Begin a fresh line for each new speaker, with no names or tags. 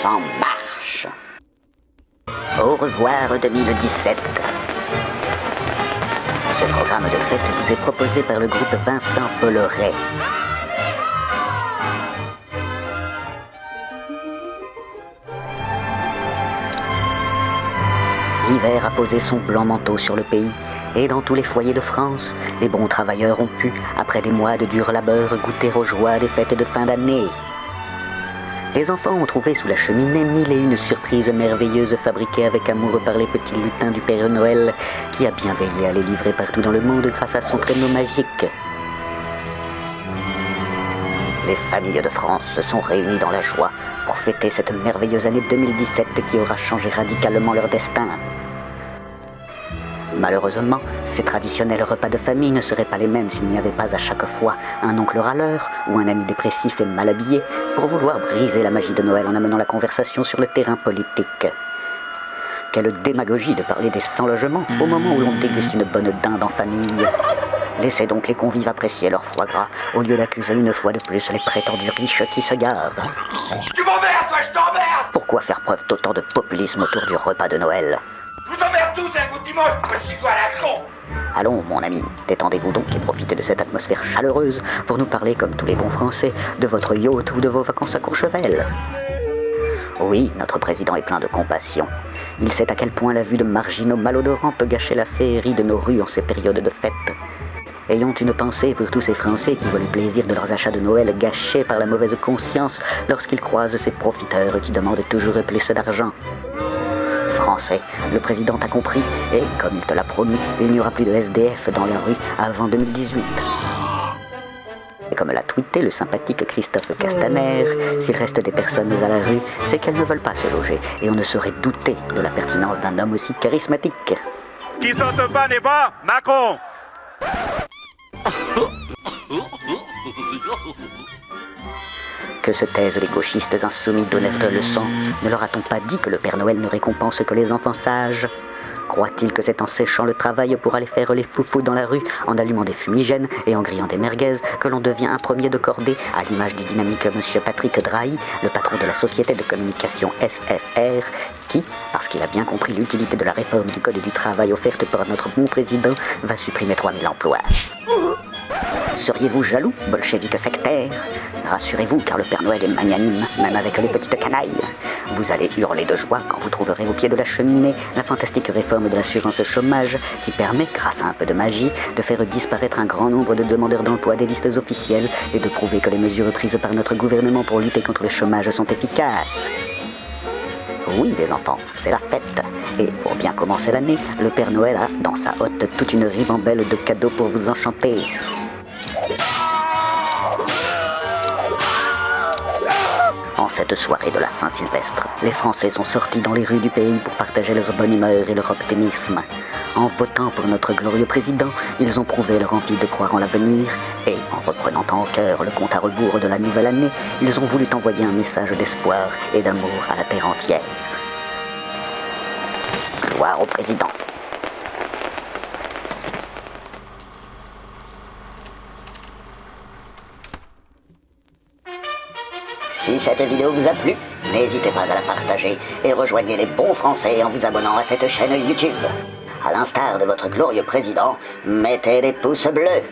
France en marche. Au revoir 2017. Ce programme de fête vous est proposé par le groupe Vincent Bolloré. L'hiver a posé son blanc manteau sur le pays, et dans tous les foyers de France, les bons travailleurs ont pu, après des mois de dur labeur, goûter aux joies des fêtes de fin d'année. Les enfants ont trouvé sous la cheminée mille et une surprises merveilleuses fabriquées avec amour par les petits lutins du Père Noël, qui a bien veillé à les livrer partout dans le monde grâce à son traîneau magique. Les familles de France se sont réunies dans la joie pour fêter cette merveilleuse année 2017 qui aura changé radicalement leur destin. Malheureusement, ces traditionnels repas de famille ne seraient pas les mêmes s'il n'y avait pas à chaque fois un oncle râleur ou un ami dépressif et mal habillé pour vouloir briser la magie de Noël en amenant la conversation sur le terrain politique. Quelle démagogie de parler des sans-logements au moment où l'on déguste une bonne dinde en famille. Laissez donc les convives apprécier leur foie gras au lieu d'accuser une fois de plus les prétendus riches qui se gavent.
Tu m'emmerdes, toi, je t'emmerde!
Pourquoi faire preuve d'autant de populisme autour du repas de Noël ?
Je vous emmerde tous, c'est un coup de dimanche, petit doigt à la con!
Allons, mon ami, détendez-vous donc et profitez de cette atmosphère chaleureuse pour nous parler, comme tous les bons Français, de votre yacht ou de vos vacances à Courchevel. Oui, notre président est plein de compassion. Il sait à quel point la vue de marginaux malodorants peut gâcher la féerie de nos rues en ces périodes de fête. Ayons une pensée pour tous ces Français qui voient le plaisir de leurs achats de Noël gâchés par la mauvaise conscience lorsqu'ils croisent ces profiteurs qui demandent toujours plus d'argent. Français, le président a compris et, comme il te l'a promis, il n'y aura plus de SDF dans la rue avant 2018. Et comme l'a tweeté le sympathique Christophe Castaner, s'il reste des personnes à la rue, c'est qu'elles ne veulent pas se loger et on ne saurait douter de la pertinence d'un homme aussi charismatique.
Qui saute pas n'est pas Macron.
Que se taisent les gauchistes insoumis donneurs de leçons. Ne leur a-t-on pas dit que le Père Noël ne récompense que les enfants sages ? Croient-ils que c'est en séchant le travail pour aller faire les foufous dans la rue, en allumant des fumigènes et en grillant des merguez, que l'on devient un premier de cordée, à l'image du dynamique monsieur Patrick Drahi, le patron de la société de communication SFR, qui, parce qu'il a bien compris l'utilité de la réforme du Code du travail offerte par notre bon président, va supprimer 3000 emplois. Seriez-vous jaloux, bolchevique sectaire ? Rassurez-vous, car le Père Noël est magnanime, même avec les petites canailles. Vous allez hurler de joie quand vous trouverez au pied de la cheminée la fantastique réforme de l'assurance chômage qui permet, grâce à un peu de magie, de faire disparaître un grand nombre de demandeurs d'emploi des listes officielles et de prouver que les mesures prises par notre gouvernement pour lutter contre le chômage sont efficaces. Oui, les enfants, c'est la fête. Et pour bien commencer l'année, le Père Noël a, dans sa hotte, toute une ribambelle de cadeaux pour vous enchanter. En cette soirée de la Saint-Sylvestre, les Français sont sortis dans les rues du pays pour partager leur bonne humeur et leur optimisme. En votant pour notre glorieux président, ils ont prouvé leur envie de croire en l'avenir et, en reprenant en cœur le compte à rebours de la nouvelle année, ils ont voulu envoyer un message d'espoir et d'amour à la terre entière. Gloire au président. Si cette vidéo vous a plu, n'hésitez pas à la partager et rejoignez les bons Français en vous abonnant à cette chaîne YouTube. À l'instar de votre glorieux président, mettez des pouces bleus.